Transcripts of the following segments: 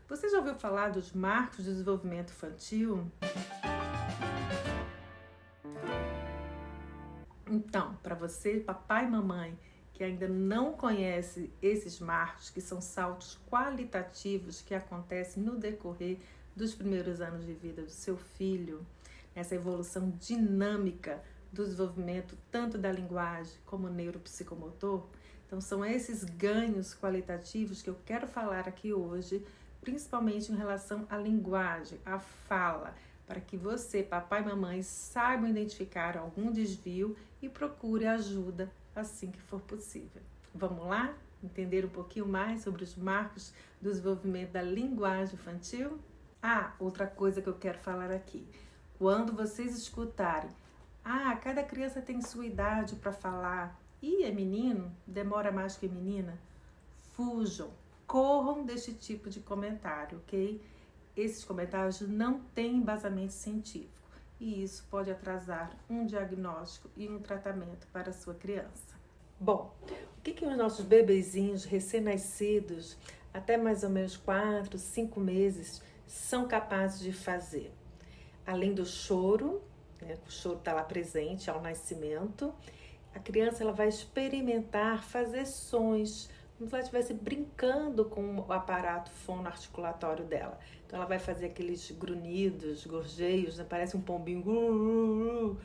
Você já ouviu falar dos marcos de desenvolvimento infantil? Então, para você, papai e mamãe, que ainda não conhece esses marcos, que são saltos qualitativos que acontecem no decorrer dos primeiros anos de vida do seu filho, essa evolução dinâmica do desenvolvimento tanto da linguagem como neuropsicomotor. Então, são esses ganhos qualitativos que eu quero falar aqui hoje, principalmente em relação à linguagem, à fala, para que você, papai e mamãe, saibam identificar algum desvio e procure ajuda assim que for possível. Vamos lá? Entender um pouquinho mais sobre os marcos do desenvolvimento da linguagem infantil? Outra coisa que eu quero falar aqui. Quando vocês escutarem, cada criança tem sua idade para falar, e é menino, demora mais que menina, fujam, corram deste tipo de comentário, ok? Esses comentários não têm embasamento científico e isso pode atrasar um diagnóstico e um tratamento para a sua criança. Bom, o que os nossos bebezinhos recém-nascidos, até mais ou menos 4, 5 meses, são capazes de fazer? Além do choro, né, o choro está lá presente ao nascimento, a criança ela vai experimentar fazer sons, como se ela estivesse brincando com o aparato fonoarticulatório dela. Então ela vai fazer aqueles grunhidos, gorjeios, né? Parece um pombinho.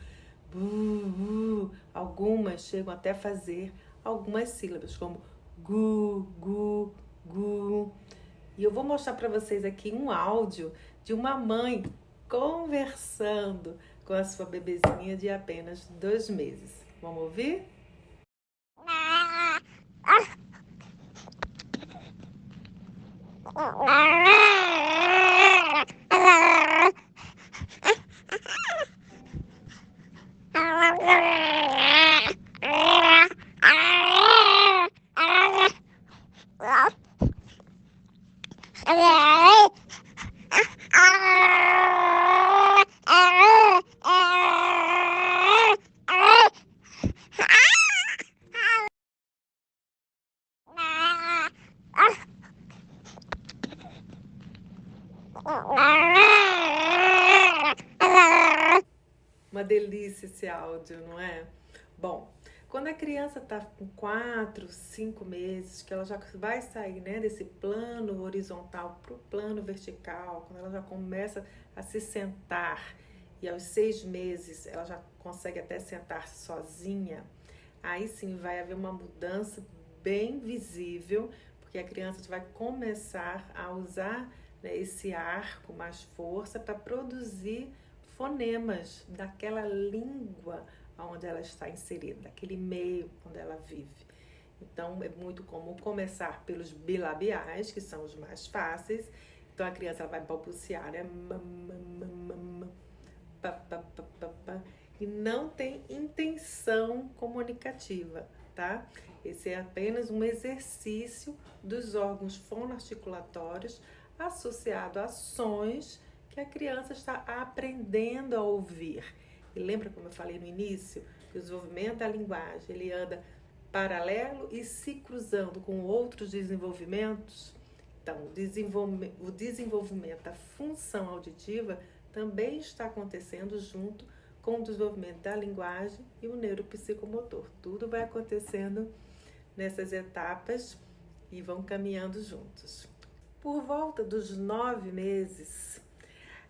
Algumas chegam até a fazer algumas sílabas, como gu, gu, gu. E eu vou mostrar para vocês aqui um áudio de uma mãe conversando com a sua bebezinha de apenas 2 meses. Vamos ouvir? Uma delícia esse áudio, não é? Bom, quando a criança está com 4, 5 meses, que ela já vai sair, né, desse plano horizontal para o plano vertical, quando ela já começa a se sentar e aos 6 meses ela já consegue até sentar-se sozinha, aí sim vai haver uma mudança bem visível, porque a criança vai começar a usar, né, esse ar com mais força para produzir fonemas daquela língua onde ela está inserida, daquele meio onde ela vive. Então, é muito comum começar pelos bilabiais, que são os mais fáceis. Então, a criança ela vai balbuciar, né? E não tem intenção comunicativa, tá? Esse é apenas um exercício dos órgãos fonoarticulatórios associado a sons que a criança está aprendendo a ouvir. E lembra como eu falei no início? Que o desenvolvimento da linguagem, ele anda paralelo e se cruzando com outros desenvolvimentos. Então, o desenvolvimento da função auditiva também está acontecendo junto com o desenvolvimento da linguagem e o neuropsicomotor. Tudo vai acontecendo nessas etapas e vão caminhando juntos. Por volta dos 9 meses,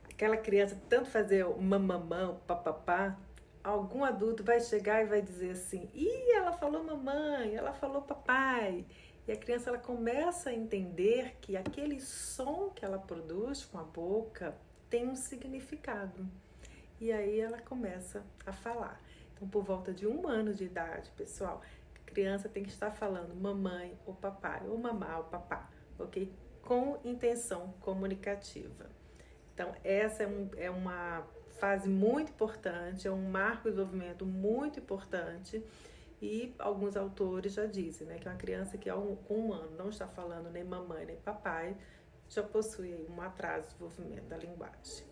aquela criança tanto fazer o mamamã, o papapá, algum adulto vai chegar e vai dizer assim: ela falou mamãe, ela falou papai. E a criança ela começa a entender que aquele som que ela produz com a boca tem um significado. E aí ela começa a falar. Então, por volta de 1 ano de idade, pessoal, a criança tem que estar falando mamãe ou papai, ou mamá ou papá, ok? Com intenção comunicativa. Então, essa é uma fase muito importante, é um marco de desenvolvimento muito importante e alguns autores já dizem, né, que uma criança que com 1 ano não está falando nem mamãe nem papai já possui um atraso de desenvolvimento da linguagem.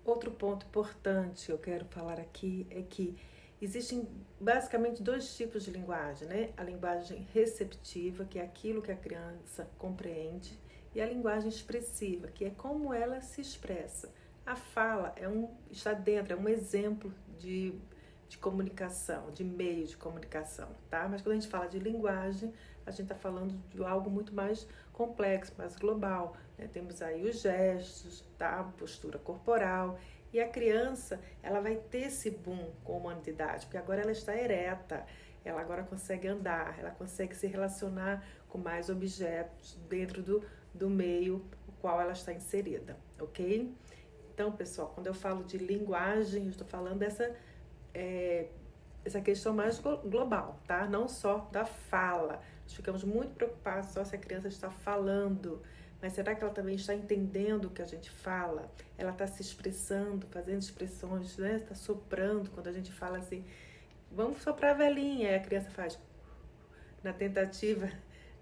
Outro ponto importante que eu quero falar aqui é que existem basicamente 2 tipos de linguagem, né? A linguagem receptiva, que é aquilo que a criança compreende, e a linguagem expressiva, que é como ela se expressa. A fala está dentro, é um exemplo de comunicação, de meio de comunicação, tá? Mas quando a gente fala de linguagem, a gente está falando de algo muito mais complexo, mais global, né? Temos aí os gestos, tá? A postura corporal. E a criança, ela vai ter esse boom com a humanidade, porque agora ela está ereta, ela agora consegue andar, ela consegue se relacionar com mais objetos dentro do meio no qual ela está inserida, ok? Então, pessoal, quando eu falo de linguagem, eu estou falando essa questão mais global, tá? Não só da fala. Nós ficamos muito preocupados só se a criança está falando, mas será que ela também está entendendo o que a gente fala? Ela está se expressando, fazendo expressões, né? Está soprando quando a gente fala assim, vamos soprar a velhinha, aí a criança faz na tentativa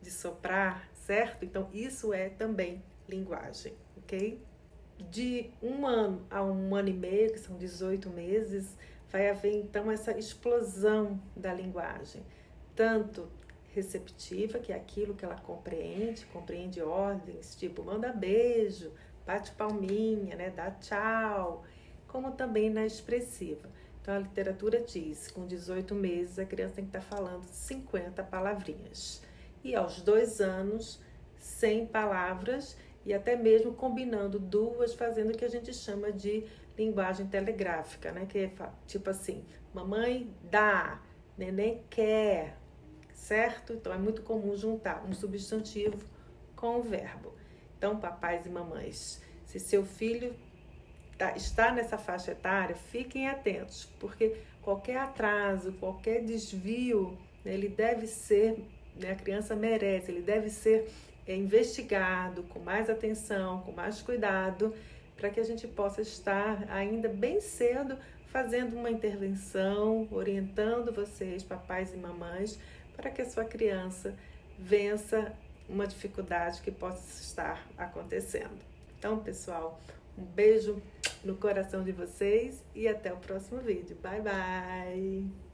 de soprar, certo? Então, isso é também linguagem, ok? De 1 ano a 1 ano e meio, que são 18 meses, vai haver então essa explosão da linguagem, tanto receptiva, que é aquilo que ela compreende ordens, tipo manda beijo, bate palminha, né, dá tchau, como também na expressiva. Então a literatura diz que com 18 meses a criança tem que estar falando 50 palavrinhas. E aos 2 anos, 100 palavras, e até mesmo combinando duas, fazendo o que a gente chama de linguagem telegráfica, né? Que é tipo assim, mamãe dá, neném quer, certo? Então é muito comum juntar um substantivo com o verbo. Então, papais e mamães, se seu filho está nessa faixa etária, fiquem atentos, porque qualquer atraso, qualquer desvio, né, ele deve ser, né, a criança merece, ele deve ser investigado com mais atenção, com mais cuidado, para que a gente possa estar ainda bem cedo fazendo uma intervenção, orientando vocês, papais e mamães, para que a sua criança vença uma dificuldade que possa estar acontecendo. Então, pessoal, um beijo no coração de vocês e até o próximo vídeo. Bye, bye!